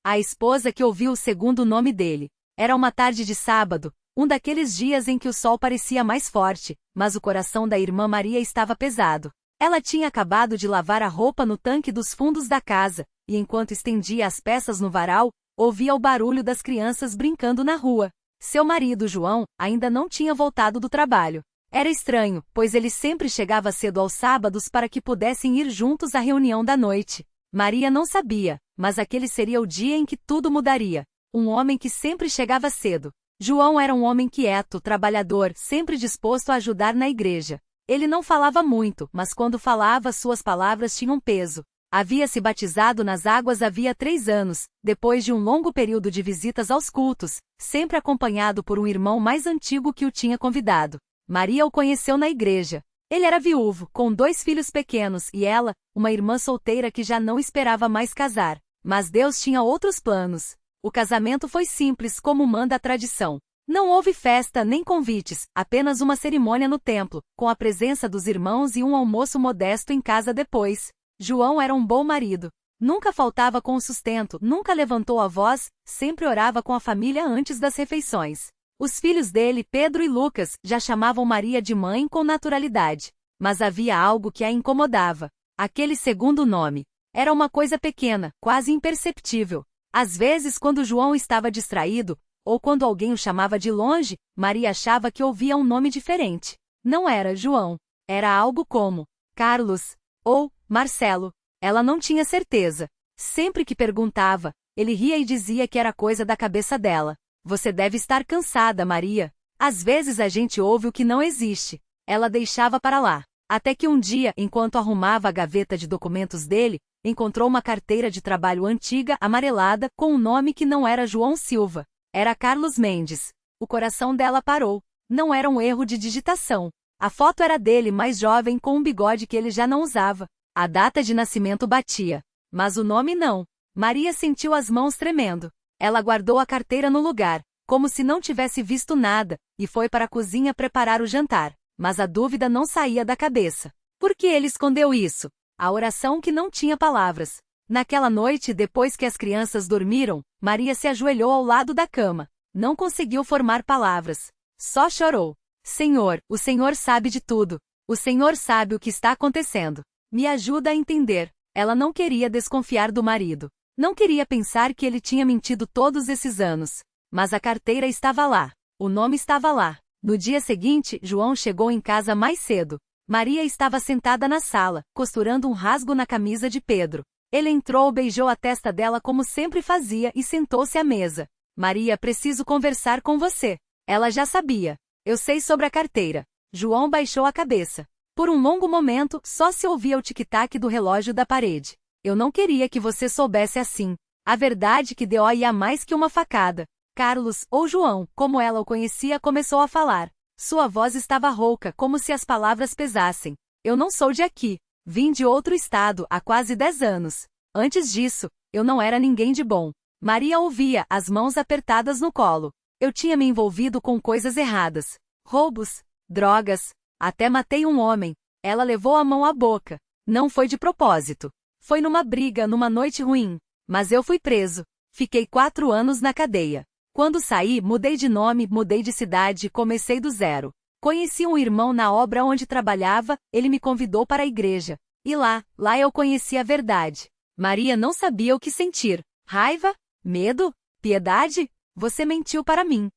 A esposa que ouviu o segundo nome dele. Era uma tarde de sábado, um daqueles dias em que o sol parecia mais forte, mas o coração da irmã Maria estava pesado. Ela tinha acabado de lavar a roupa no tanque dos fundos da casa, e enquanto estendia as peças no varal, ouvia o barulho das crianças brincando na rua. Seu marido, João, ainda não tinha voltado do trabalho. Era estranho, pois ele sempre chegava cedo aos sábados para que pudessem ir juntos à reunião da noite. Maria não sabia, mas aquele seria o dia em que tudo mudaria. Um homem que sempre chegava cedo. João era um homem quieto, trabalhador, sempre disposto a ajudar na igreja. Ele não falava muito, mas quando falava, suas palavras tinham peso. Havia se batizado nas águas havia 3 anos, depois de um longo período de visitas aos cultos, sempre acompanhado por um irmão mais antigo que o tinha convidado. Maria o conheceu na igreja. Ele era viúvo, com 2 filhos pequenos, e ela, uma irmã solteira que já não esperava mais casar. Mas Deus tinha outros planos. O casamento foi simples, como manda a tradição. Não houve festa nem convites, apenas uma cerimônia no templo, com a presença dos irmãos e um almoço modesto em casa depois. João era um bom marido. Nunca faltava com o sustento, nunca levantou a voz, sempre orava com a família antes das refeições. Os filhos dele, Pedro e Lucas, já chamavam Maria de mãe com naturalidade. Mas havia algo que a incomodava. Aquele segundo nome. Era uma coisa pequena, quase imperceptível. Às vezes, quando João estava distraído, ou quando alguém o chamava de longe, Maria achava que ouvia um nome diferente. Não era João. Era algo como Carlos ou Marcelo. Ela não tinha certeza. Sempre que perguntava, ele ria e dizia que era coisa da cabeça dela. Você deve estar cansada, Maria. Às vezes a gente ouve o que não existe. Ela deixava para lá. Até que um dia, enquanto arrumava a gaveta de documentos dele, encontrou uma carteira de trabalho antiga, amarelada, com um nome que não era João Silva. Era Carlos Mendes. O coração dela parou. Não era um erro de digitação. A foto era dele mais jovem com um bigode que ele já não usava. A data de nascimento batia. Mas o nome não. Maria sentiu as mãos tremendo. Ela guardou a carteira no lugar, como se não tivesse visto nada, e foi para a cozinha preparar o jantar. Mas a dúvida não saía da cabeça. Por que ele escondeu isso? A oração que não tinha palavras. Naquela noite, depois que as crianças dormiram, Maria se ajoelhou ao lado da cama. Não conseguiu formar palavras. Só chorou. Senhor, o Senhor sabe de tudo. O Senhor sabe o que está acontecendo. Me ajuda a entender. Ela não queria desconfiar do marido. Não queria pensar que ele tinha mentido todos esses anos. Mas a carteira estava lá. O nome estava lá. No dia seguinte, João chegou em casa mais cedo. Maria estava sentada na sala, costurando um rasgo na camisa de Pedro. Ele entrou, beijou a testa dela como sempre fazia e sentou-se à mesa. Maria, preciso conversar com você. Ela já sabia. Eu sei sobre a carteira. João baixou a cabeça. Por um longo momento, só se ouvia o tic-tac do relógio da parede. Eu não queria que você soubesse assim. A verdade que deu ia mais que uma facada. Carlos, ou João, como ela o conhecia, começou a falar. Sua voz estava rouca, como se as palavras pesassem. Eu não sou de aqui. Vim de outro estado, há quase 10 anos. Antes disso, eu não era ninguém de bom. Maria ouvia, as mãos apertadas no colo. Eu tinha me envolvido com coisas erradas. Roubos, drogas, até matei um homem. Ela levou a mão à boca. Não foi de propósito. Foi numa briga, numa noite ruim. Mas eu fui preso. Fiquei 4 anos na cadeia. Quando saí, mudei de nome, mudei de cidade, comecei do zero. Conheci um irmão na obra onde trabalhava, ele me convidou para a igreja. E lá eu conheci a verdade. Maria não sabia o que sentir. Raiva? Medo? Piedade? Você mentiu para mim.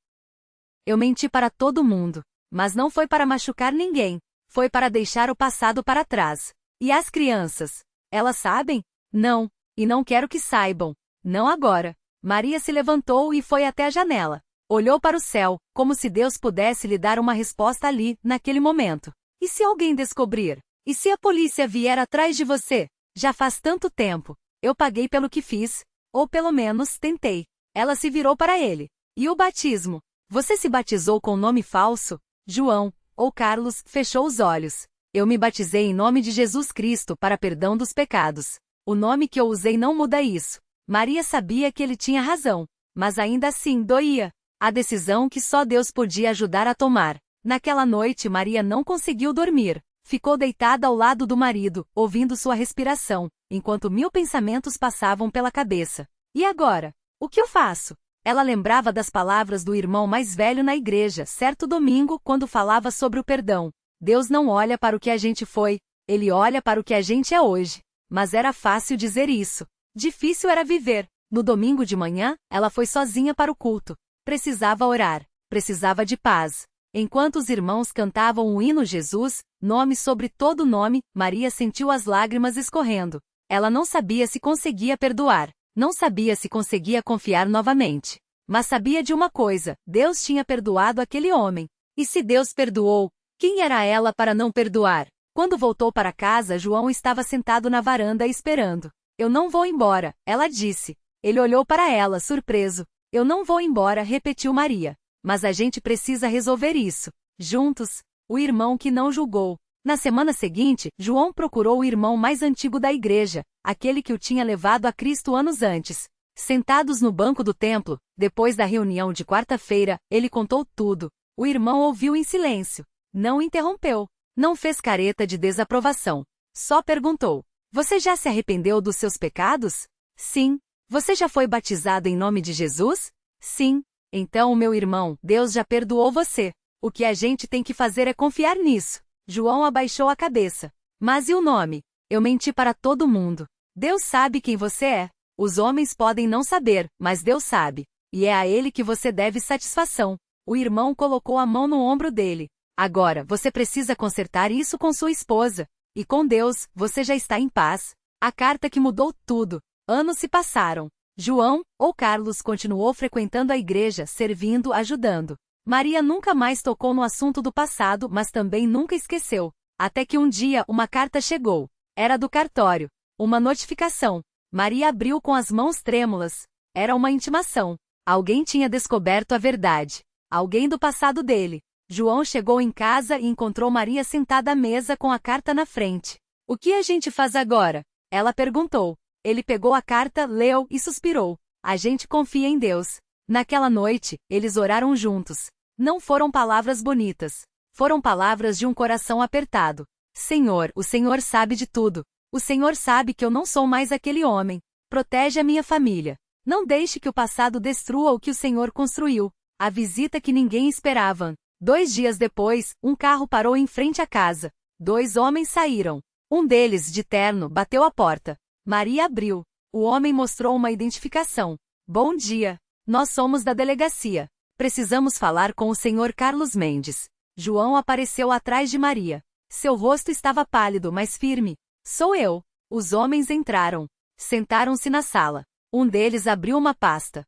Eu menti para todo mundo. Mas não foi para machucar ninguém. Foi para deixar o passado para trás. E as crianças? Elas sabem? Não. E não quero que saibam. Não agora. Maria se levantou e foi até a janela. Olhou para o céu, como se Deus pudesse lhe dar uma resposta ali, naquele momento. E se alguém descobrir? E se a polícia vier atrás de você? Já faz tanto tempo. Eu paguei pelo que fiz. Ou pelo menos, tentei. Ela se virou para ele. E o batismo? Você se batizou com nome falso? João, ou Carlos, fechou os olhos. Eu me batizei em nome de Jesus Cristo para perdão dos pecados. O nome que eu usei não muda isso. Maria sabia que ele tinha razão, mas ainda assim doía. A decisão que só Deus podia ajudar a tomar. Naquela noite Maria não conseguiu dormir. Ficou deitada ao lado do marido, ouvindo sua respiração, enquanto 1000 pensamentos passavam pela cabeça. E agora? O que eu faço? Ela lembrava das palavras do irmão mais velho na igreja, certo domingo, quando falava sobre o perdão. Deus não olha para o que a gente foi, Ele olha para o que a gente é hoje. Mas era fácil dizer isso. Difícil era viver. No domingo de manhã, ela foi sozinha para o culto. Precisava orar. Precisava de paz. Enquanto os irmãos cantavam o hino Jesus, nome sobre todo nome, Maria sentiu as lágrimas escorrendo. Ela não sabia se conseguia perdoar. Não sabia se conseguia confiar novamente. Mas sabia de uma coisa: Deus tinha perdoado aquele homem. E se Deus perdoou, quem era ela para não perdoar? Quando voltou para casa, João estava sentado na varanda esperando. Eu não vou embora, ela disse. Ele olhou para ela, surpreso. Eu não vou embora, repetiu Maria. Mas a gente precisa resolver isso. Juntos. O irmão que não julgou. Na semana seguinte, João procurou o irmão mais antigo da igreja, aquele que o tinha levado a Cristo anos antes. Sentados no banco do templo, depois da reunião de quarta-feira, ele contou tudo. O irmão ouviu em silêncio. Não interrompeu. Não fez careta de desaprovação. Só perguntou: Você já se arrependeu dos seus pecados? Sim. Você já foi batizado em nome de Jesus? Sim. Então, meu irmão, Deus já perdoou você. O que a gente tem que fazer é confiar nisso. João abaixou a cabeça. Mas e o nome? Eu menti para todo mundo. Deus sabe quem você é. Os homens podem não saber, mas Deus sabe. E é a Ele que você deve satisfação. O irmão colocou a mão no ombro dele. Agora, você precisa consertar isso com sua esposa. E com Deus, você já está em paz. A carta que mudou tudo. Anos se passaram. João, ou Carlos, continuou frequentando a igreja, servindo, ajudando. Maria nunca mais tocou no assunto do passado, mas também nunca esqueceu. Até que um dia uma carta chegou. Era do cartório. Uma notificação. Maria abriu com as mãos trêmulas. Era uma intimação. Alguém tinha descoberto a verdade. Alguém do passado dele. João chegou em casa e encontrou Maria sentada à mesa com a carta na frente. O que a gente faz agora? Ela perguntou. Ele pegou a carta, leu e suspirou. A gente confia em Deus. Naquela noite, eles oraram juntos. Não foram palavras bonitas. Foram palavras de um coração apertado. Senhor, o Senhor sabe de tudo. O Senhor sabe que eu não sou mais aquele homem. Protege a minha família. Não deixe que o passado destrua o que o Senhor construiu. A visita que ninguém esperava. 2 dias depois, um carro parou em frente à casa. 2 homens saíram. Um deles, de terno, bateu a porta. Maria abriu. O homem mostrou uma identificação. Bom dia. Nós somos da delegacia. Precisamos falar com o senhor Carlos Mendes. João apareceu atrás de Maria. Seu rosto estava pálido, mas firme. Sou eu. Os homens entraram. Sentaram-se na sala. Um deles abriu uma pasta.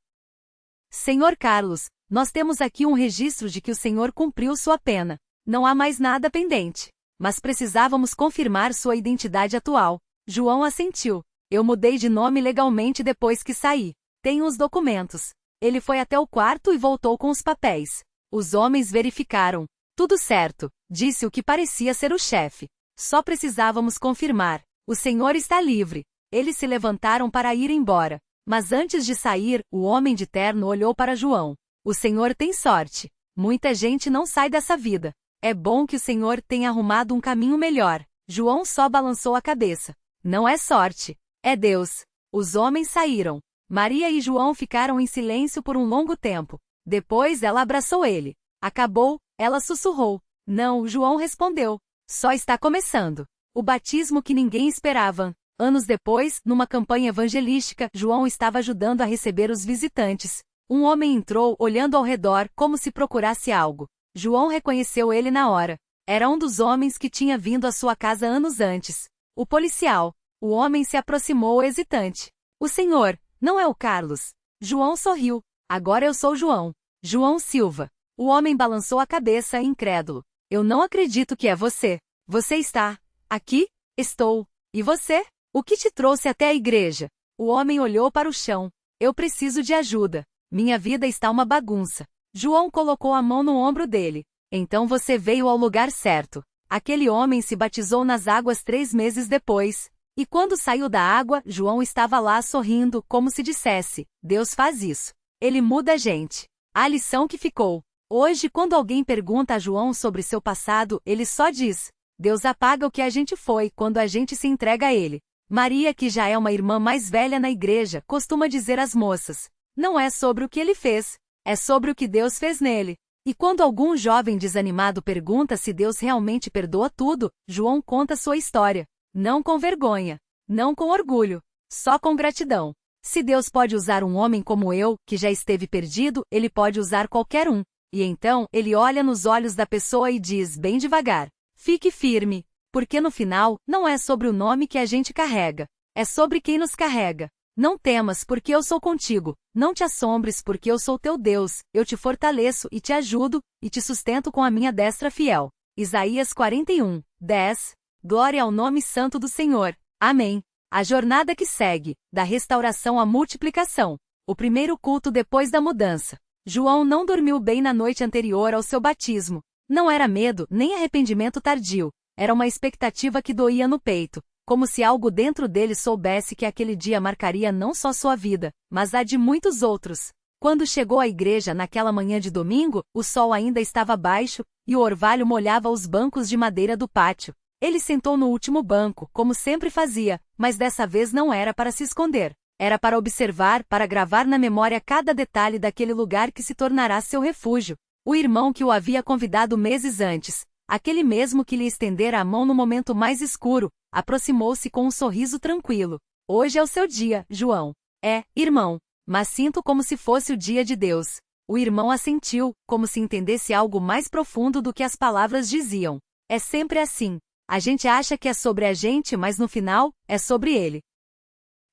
Senhor Carlos, nós temos aqui um registro de que o senhor cumpriu sua pena. Não há mais nada pendente. Mas precisávamos confirmar sua identidade atual. João assentiu. Eu mudei de nome legalmente depois que saí. Tenho os documentos. Ele foi até o quarto e voltou com os papéis. Os homens verificaram. Tudo certo, disse o que parecia ser o chefe. Só precisávamos confirmar. O senhor está livre. Eles se levantaram para ir embora. Mas antes de sair, o homem de terno olhou para João. O senhor tem sorte. Muita gente não sai dessa vida. É bom que o senhor tenha arrumado um caminho melhor. João só balançou a cabeça. Não é sorte. É Deus. Os homens saíram. Maria e João ficaram em silêncio por um longo tempo. Depois ela abraçou ele. Acabou? Ela sussurrou. Não, João respondeu. Só está começando. O batismo que ninguém esperava. Anos depois, numa campanha evangelística, João estava ajudando a receber os visitantes. Um homem entrou, olhando ao redor, como se procurasse algo. João reconheceu ele na hora. Era um dos homens que tinha vindo à sua casa anos antes. O policial. O homem se aproximou hesitante. O senhor, não é o Carlos? João sorriu. Agora eu sou João. João Silva. O homem balançou a cabeça, incrédulo. Eu não acredito que é você. Você está aqui? Estou. E você? O que te trouxe até a igreja? O homem olhou para o chão. Eu preciso de ajuda. Minha vida está uma bagunça. João colocou a mão no ombro dele. Então você veio ao lugar certo. Aquele homem se batizou nas águas 3 meses depois. E quando saiu da água, João estava lá sorrindo, como se dissesse: Deus faz isso. Ele muda a gente. A lição que ficou. Hoje, quando alguém pergunta a João sobre seu passado, ele só diz: Deus apaga o que a gente foi quando a gente se entrega a ele. Maria, que já é uma irmã mais velha na igreja, costuma dizer às moças: não é sobre o que ele fez, é sobre o que Deus fez nele. E quando algum jovem desanimado pergunta se Deus realmente perdoa tudo, João conta sua história. Não com vergonha, não com orgulho, só com gratidão. Se Deus pode usar um homem como eu, que já esteve perdido, ele pode usar qualquer um. E então, ele olha nos olhos da pessoa e diz bem devagar: fique firme, porque no final, não é sobre o nome que a gente carrega, é sobre quem nos carrega. Não temas, porque eu sou contigo. Não te assombres, porque eu sou teu Deus. Eu te fortaleço e te ajudo, e te sustento com a minha destra fiel. Isaías 41, 10. Glória ao nome santo do Senhor. Amém. A jornada que segue, da restauração à multiplicação. O primeiro culto depois da mudança. João não dormiu bem na noite anterior ao seu batismo. Não era medo, nem arrependimento tardio. Era uma expectativa que doía no peito, como se algo dentro dele soubesse que aquele dia marcaria não só sua vida, mas a de muitos outros. Quando chegou à igreja naquela manhã de domingo, o sol ainda estava baixo, e o orvalho molhava os bancos de madeira do pátio. Ele sentou no último banco, como sempre fazia, mas dessa vez não era para se esconder. Era para observar, para gravar na memória cada detalhe daquele lugar que se tornará seu refúgio. O irmão que o havia convidado meses antes, aquele mesmo que lhe estendera a mão no momento mais escuro, aproximou-se com um sorriso tranquilo. Hoje é o seu dia, João. É, irmão, mas sinto como se fosse o dia de Deus. O irmão assentiu, como se entendesse algo mais profundo do que as palavras diziam. É sempre assim. A gente acha que é sobre a gente, mas no final, é sobre ele.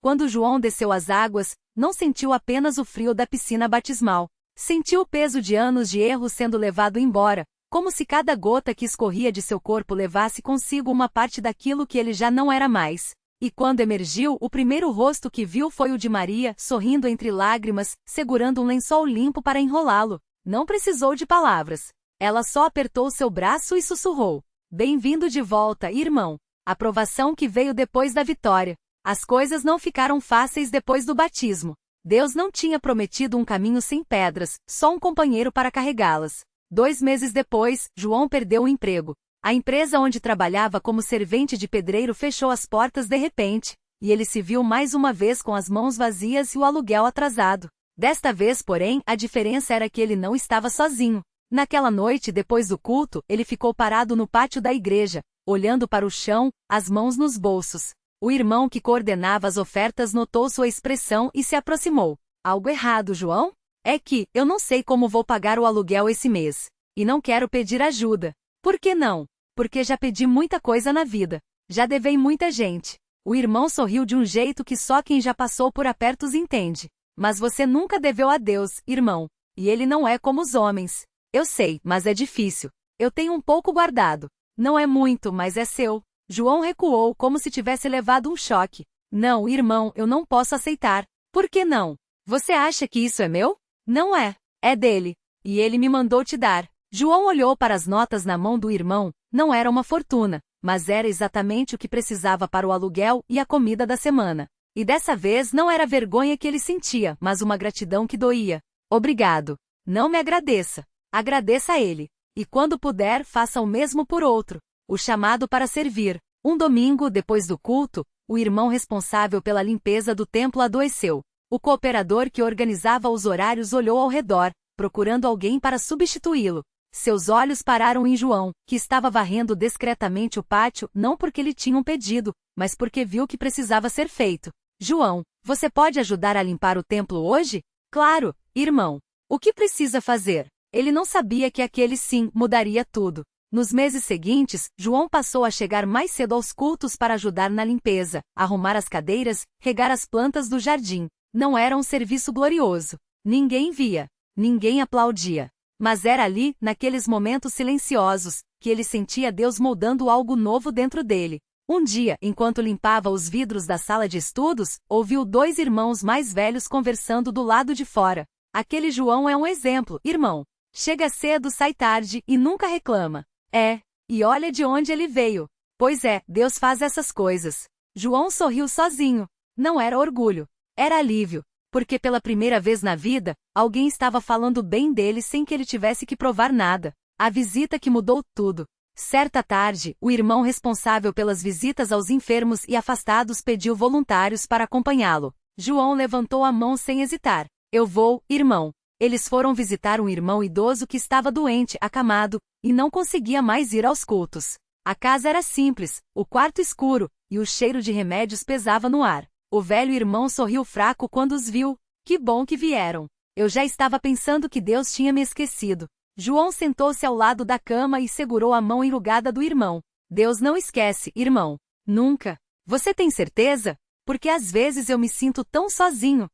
Quando João desceu as águas, não sentiu apenas o frio da piscina batismal. Sentiu o peso de anos de erro sendo levado embora, como se cada gota que escorria de seu corpo levasse consigo uma parte daquilo que ele já não era mais. E quando emergiu, o primeiro rosto que viu foi o de Maria, sorrindo entre lágrimas, segurando um lençol limpo para enrolá-lo. Não precisou de palavras. Ela só apertou seu braço e sussurrou: bem-vindo de volta, irmão. Aprovação que veio depois da vitória. As coisas não ficaram fáceis depois do batismo. Deus não tinha prometido um caminho sem pedras, só um companheiro para carregá-las. 2 meses depois, João perdeu o emprego. A empresa onde trabalhava como servente de pedreiro fechou as portas de repente, e ele se viu mais uma vez com as mãos vazias e o aluguel atrasado. Desta vez, porém, a diferença era que ele não estava sozinho. Naquela noite, depois do culto, ele ficou parado no pátio da igreja, olhando para o chão, as mãos nos bolsos. O irmão que coordenava as ofertas notou sua expressão e se aproximou. Algo errado, João? É que, eu não sei como vou pagar o aluguel esse mês. E não quero pedir ajuda. Por que não? Porque já pedi muita coisa na vida. Já devei muita gente. O irmão sorriu de um jeito que só quem já passou por apertos entende. Mas você nunca deveu a Deus, irmão. E ele não é como os homens. Eu sei, mas é difícil. Eu tenho um pouco guardado. Não é muito, mas é seu. João recuou como se tivesse levado um choque. Não, irmão, eu não posso aceitar. Por que não? Você acha que isso é meu? Não é. É dele. E ele me mandou te dar. João olhou para as notas na mão do irmão. Não era uma fortuna, mas era exatamente o que precisava para o aluguel e a comida da semana. E dessa vez não era vergonha que ele sentia, mas uma gratidão que doía. Obrigado. Não me agradeça. Agradeça a ele. E quando puder, faça o mesmo por outro. O chamado para servir. Um domingo, depois do culto, o irmão responsável pela limpeza do templo adoeceu. O cooperador que organizava os horários olhou ao redor, procurando alguém para substituí-lo. Seus olhos pararam em João, que estava varrendo discretamente o pátio, não porque lhe tinham pedido, mas porque viu que precisava ser feito. João, você pode ajudar a limpar o templo hoje? Claro, irmão. O que precisa fazer? Ele não sabia que aquele sim mudaria tudo. Nos meses seguintes, João passou a chegar mais cedo aos cultos para ajudar na limpeza, arrumar as cadeiras, regar as plantas do jardim. Não era um serviço glorioso. Ninguém via. Ninguém aplaudia. Mas era ali, naqueles momentos silenciosos, que ele sentia Deus moldando algo novo dentro dele. Um dia, enquanto limpava os vidros da sala de estudos, ouviu 2 irmãos mais velhos conversando do lado de fora. Aquele João é um exemplo, irmão. Chega cedo, sai tarde e nunca reclama. É, e olha de onde ele veio. Pois é, Deus faz essas coisas. João sorriu sozinho. Não era orgulho. Era alívio. Porque pela primeira vez na vida, alguém estava falando bem dele sem que ele tivesse que provar nada. A visita que mudou tudo. Certa tarde, o irmão responsável pelas visitas aos enfermos e afastados pediu voluntários para acompanhá-lo. João levantou a mão sem hesitar. Eu vou, irmão. Eles foram visitar um irmão idoso que estava doente, acamado, e não conseguia mais ir aos cultos. A casa era simples, o quarto escuro, e o cheiro de remédios pesava no ar. O velho irmão sorriu fraco quando os viu. Que bom que vieram. Eu já estava pensando que Deus tinha me esquecido. João sentou-se ao lado da cama e segurou a mão enrugada do irmão. Deus não esquece, irmão. Nunca. Você tem certeza? Porque às vezes eu me sinto tão sozinho.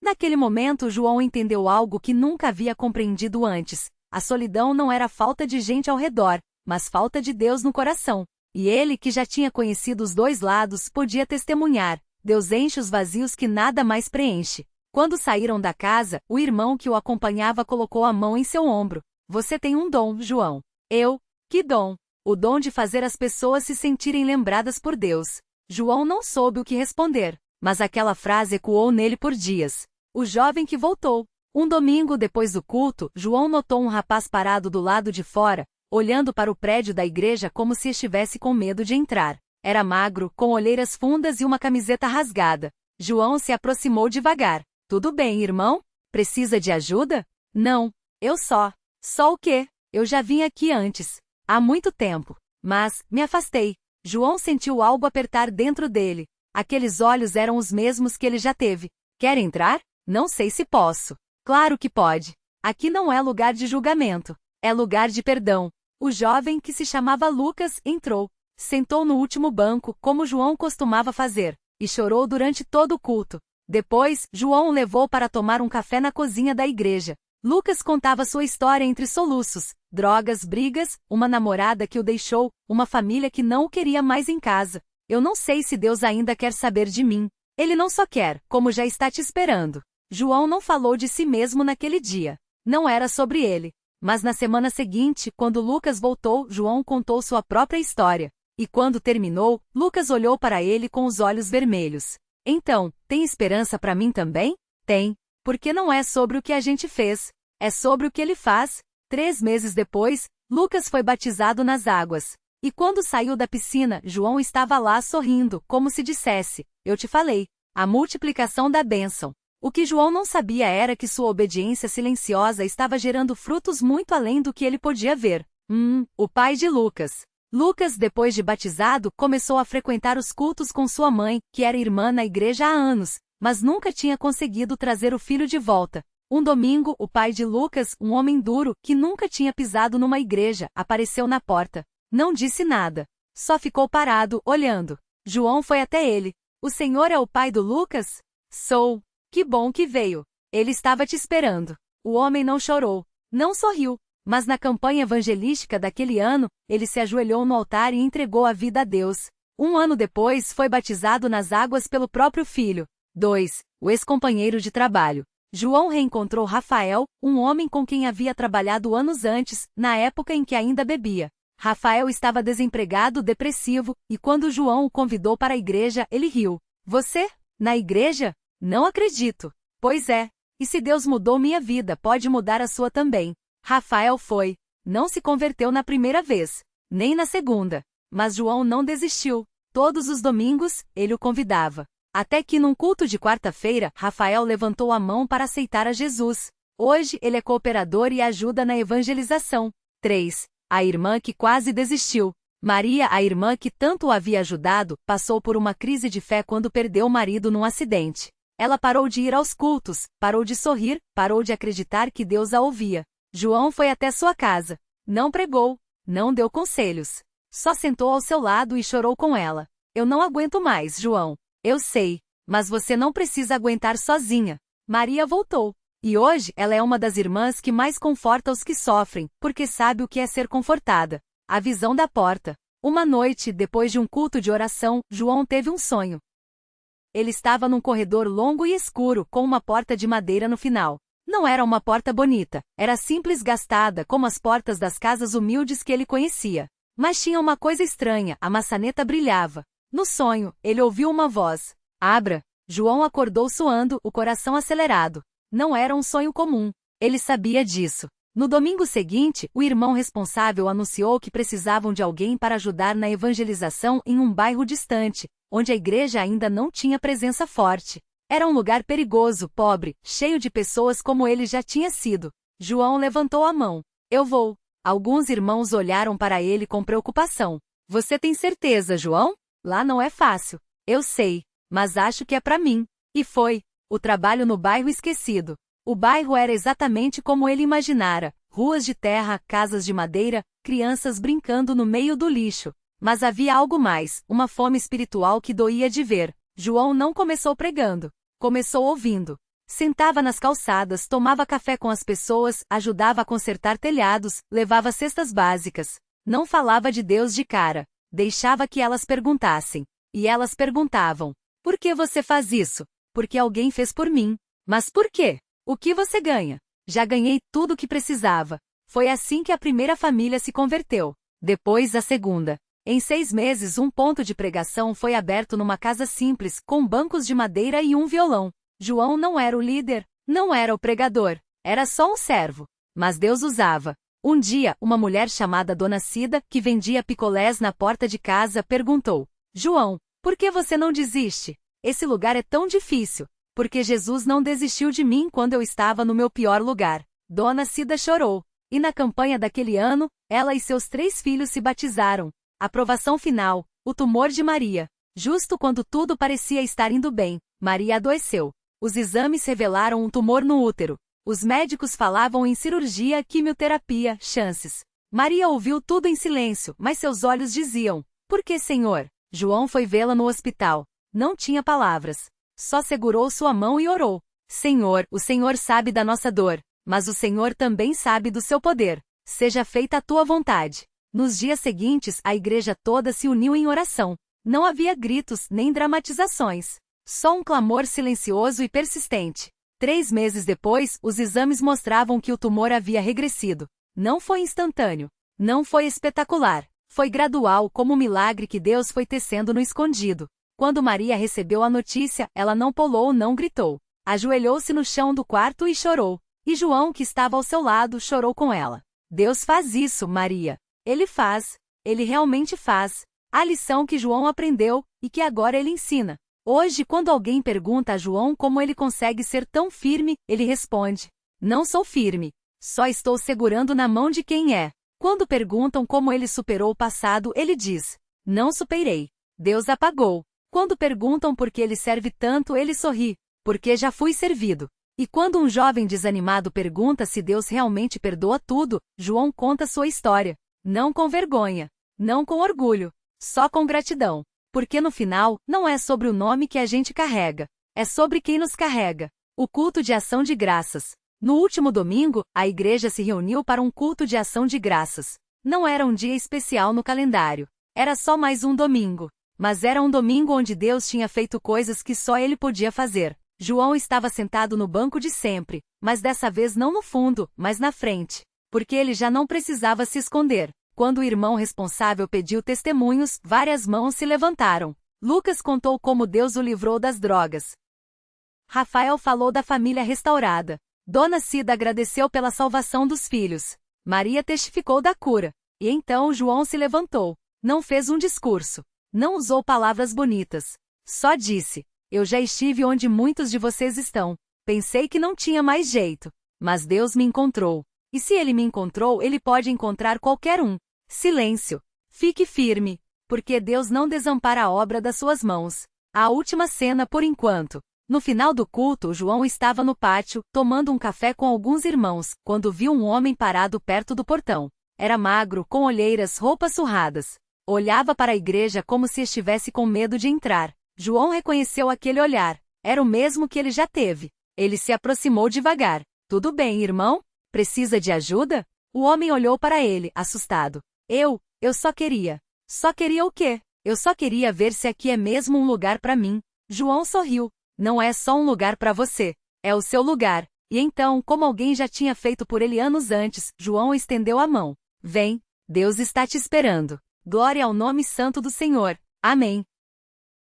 Naquele momento, João entendeu algo que nunca havia compreendido antes. A solidão não era falta de gente ao redor, mas falta de Deus no coração. E ele, que já tinha conhecido os dois lados, podia testemunhar. Deus enche os vazios que nada mais preenche. Quando saíram da casa, o irmão que o acompanhava colocou a mão em seu ombro. Você tem um dom, João. Eu? Que dom? O dom de fazer as pessoas se sentirem lembradas por Deus. João não soube o que responder, mas aquela frase ecoou nele por dias. O jovem que voltou. Um domingo depois do culto, João notou um rapaz parado do lado de fora, olhando para o prédio da igreja como se estivesse com medo de entrar. Era magro, com olheiras fundas e uma camiseta rasgada. João se aproximou devagar. Tudo bem, irmão? Precisa de ajuda? Não. Eu só. Só o quê? Eu já vim aqui antes. Há muito tempo. Mas, me afastei. João sentiu algo apertar dentro dele. Aqueles olhos eram os mesmos que ele já teve. Quer entrar? Não sei se posso. Claro que pode. Aqui não é lugar de julgamento. É lugar de perdão. O jovem, que se chamava Lucas, entrou. Sentou no último banco, como João costumava fazer, e chorou durante todo o culto. Depois, João o levou para tomar um café na cozinha da igreja. Lucas contava sua história entre soluços, drogas, brigas, uma namorada que o deixou, uma família que não o queria mais em casa. Eu não sei se Deus ainda quer saber de mim. Ele não só quer, como já está te esperando. João não falou de si mesmo naquele dia. Não era sobre ele. Mas na semana seguinte, quando Lucas voltou, João contou sua própria história. E quando terminou, Lucas olhou para ele com os olhos vermelhos. Então, tem esperança para mim também? Tem. Porque não é sobre o que a gente fez. É sobre o que ele faz. 3 meses depois, Lucas foi batizado nas águas. E quando saiu da piscina, João estava lá sorrindo, como se dissesse, eu te falei. A multiplicação da bênção. O que João não sabia era que sua obediência silenciosa estava gerando frutos muito além do que ele podia ver. O pai de Lucas. Lucas, depois de batizado, começou a frequentar os cultos com sua mãe, que era irmã na igreja há anos, mas nunca tinha conseguido trazer o filho de volta. Um domingo, o pai de Lucas, um homem duro, que nunca tinha pisado numa igreja, apareceu na porta. Não disse nada. Só ficou parado, olhando. João foi até ele. O senhor é o pai do Lucas? Sou. Que bom que veio. Ele estava te esperando. O homem não chorou. Não sorriu. Mas na campanha evangelística daquele ano, ele se ajoelhou no altar e entregou a vida a Deus. 1 ano depois, foi batizado nas águas pelo próprio filho. 2. O ex-companheiro de trabalho. João reencontrou Rafael, um homem com quem havia trabalhado anos antes, na época em que ainda bebia. Rafael estava desempregado, depressivo, e quando João o convidou para a igreja, ele riu. Você? Na igreja? Não acredito. Pois é. E se Deus mudou minha vida, pode mudar a sua também. Rafael foi. Não se converteu na primeira vez, nem na segunda. Mas João não desistiu. Todos os domingos, ele o convidava. Até que num culto de quarta-feira, Rafael levantou a mão para aceitar a Jesus. Hoje, ele é cooperador e ajuda na evangelização. 3. A irmã que quase desistiu. Maria, a irmã que tanto o havia ajudado, passou por uma crise de fé quando perdeu o marido num acidente. Ela parou de ir aos cultos, parou de sorrir, parou de acreditar que Deus a ouvia. João foi até sua casa. Não pregou, não deu conselhos. Só sentou ao seu lado e chorou com ela. Eu não aguento mais, João. Eu sei, mas você não precisa aguentar sozinha. Maria voltou. E hoje ela é uma das irmãs que mais conforta os que sofrem, porque sabe o que é ser confortada. A visão da porta. Uma noite, depois de um culto de oração, João teve um sonho. Ele estava num corredor longo e escuro, com uma porta de madeira no final. Não era uma porta bonita, era simples, gastada, como as portas das casas humildes que ele conhecia. Mas tinha uma coisa estranha, a maçaneta brilhava. No sonho, ele ouviu uma voz. Abra! João acordou suando, o coração acelerado. Não era um sonho comum. Ele sabia disso. No domingo seguinte, o irmão responsável anunciou que precisavam de alguém para ajudar na evangelização em um bairro distante, onde a igreja ainda não tinha presença forte. Era um lugar perigoso, pobre, cheio de pessoas como ele já tinha sido. João levantou a mão. Eu vou. Alguns irmãos olharam para ele com preocupação. Você tem certeza, João? Lá não é fácil. Eu sei, mas acho que é para mim. E foi. O trabalho no bairro esquecido. O bairro era exatamente como ele imaginara. Ruas de terra, casas de madeira, crianças brincando no meio do lixo. Mas havia algo mais, uma fome espiritual que doía de ver. João não começou pregando. Começou ouvindo. Sentava nas calçadas, tomava café com as pessoas, ajudava a consertar telhados, levava cestas básicas. Não falava de Deus de cara. Deixava que elas perguntassem. E elas perguntavam: por que você faz isso? Porque alguém fez por mim. Mas por quê? O que você ganha? Já ganhei tudo o que precisava. Foi assim que a primeira família se converteu. Depois a segunda. Em 6 meses um ponto de pregação foi aberto numa casa simples, com bancos de madeira e um violão. João não era o líder, não era o pregador, era só um servo. Mas Deus usava. Um dia, uma mulher chamada Dona Cida, que vendia picolés na porta de casa, perguntou: João, por que você não desiste? Esse lugar é tão difícil. Porque Jesus não desistiu de mim quando eu estava no meu pior lugar. Dona Cida chorou. E na campanha daquele ano, ela e seus 3 filhos se batizaram. Aprovação final, o tumor de Maria. Justo quando tudo parecia estar indo bem, Maria adoeceu. Os exames revelaram um tumor no útero. Os médicos falavam em cirurgia, quimioterapia, chances. Maria ouviu tudo em silêncio, mas seus olhos diziam: por que, Senhor? João foi vê-la no hospital. Não tinha palavras. Só segurou sua mão e orou. Senhor, o Senhor sabe da nossa dor, mas o Senhor também sabe do seu poder. Seja feita a tua vontade. Nos dias seguintes, a igreja toda se uniu em oração. Não havia gritos nem dramatizações. Só um clamor silencioso e persistente. 3 meses depois, os exames mostravam que o tumor havia regressido. Não foi instantâneo. Não foi espetacular. Foi gradual, como um milagre que Deus foi tecendo no escondido. Quando Maria recebeu a notícia, ela não pulou, não gritou. Ajoelhou-se no chão do quarto e chorou. E João, que estava ao seu lado, chorou com ela. Deus faz isso, Maria. Ele faz. Ele realmente faz. A lição que João aprendeu, e que agora ele ensina. Hoje, quando alguém pergunta a João como ele consegue ser tão firme, ele responde: não sou firme. Só estou segurando na mão de quem é. Quando perguntam como ele superou o passado, ele diz: não superei. Deus apagou. Quando perguntam por que ele serve tanto, ele sorri: porque já fui servido. E quando um jovem desanimado pergunta se Deus realmente perdoa tudo, João conta sua história. Não com vergonha. Não com orgulho. Só com gratidão. Porque no final, não é sobre o nome que a gente carrega. É sobre quem nos carrega. O culto de ação de graças. No último domingo, a igreja se reuniu para um culto de ação de graças. Não era um dia especial no calendário. Era só mais um domingo. Mas era um domingo onde Deus tinha feito coisas que só ele podia fazer. João estava sentado no banco de sempre, mas dessa vez não no fundo, mas na frente. Porque ele já não precisava se esconder. Quando o irmão responsável pediu testemunhos, várias mãos se levantaram. Lucas contou como Deus o livrou das drogas. Rafael falou da família restaurada. Dona Cida agradeceu pela salvação dos filhos. Maria testificou da cura. E então João se levantou. Não fez um discurso. Não usou palavras bonitas. Só disse: eu já estive onde muitos de vocês estão. Pensei que não tinha mais jeito. Mas Deus me encontrou. E se ele me encontrou, ele pode encontrar qualquer um. Silêncio. Fique firme. Porque Deus não desampara a obra das suas mãos. A última cena por enquanto. No final do culto, João estava no pátio, tomando um café com alguns irmãos, quando viu um homem parado perto do portão. Era magro, com olheiras, roupas surradas. Olhava para a igreja como se estivesse com medo de entrar. João reconheceu aquele olhar. Era o mesmo que ele já teve. Ele se aproximou devagar. Tudo bem, irmão? Precisa de ajuda? O homem olhou para ele, assustado. Eu só queria. Só queria o quê? Eu só queria ver se aqui é mesmo um lugar para mim. João sorriu. Não é só um lugar para você. É o seu lugar. E então, como alguém já tinha feito por ele anos antes, João estendeu a mão. Vem, Deus está te esperando. Glória ao nome santo do Senhor. Amém.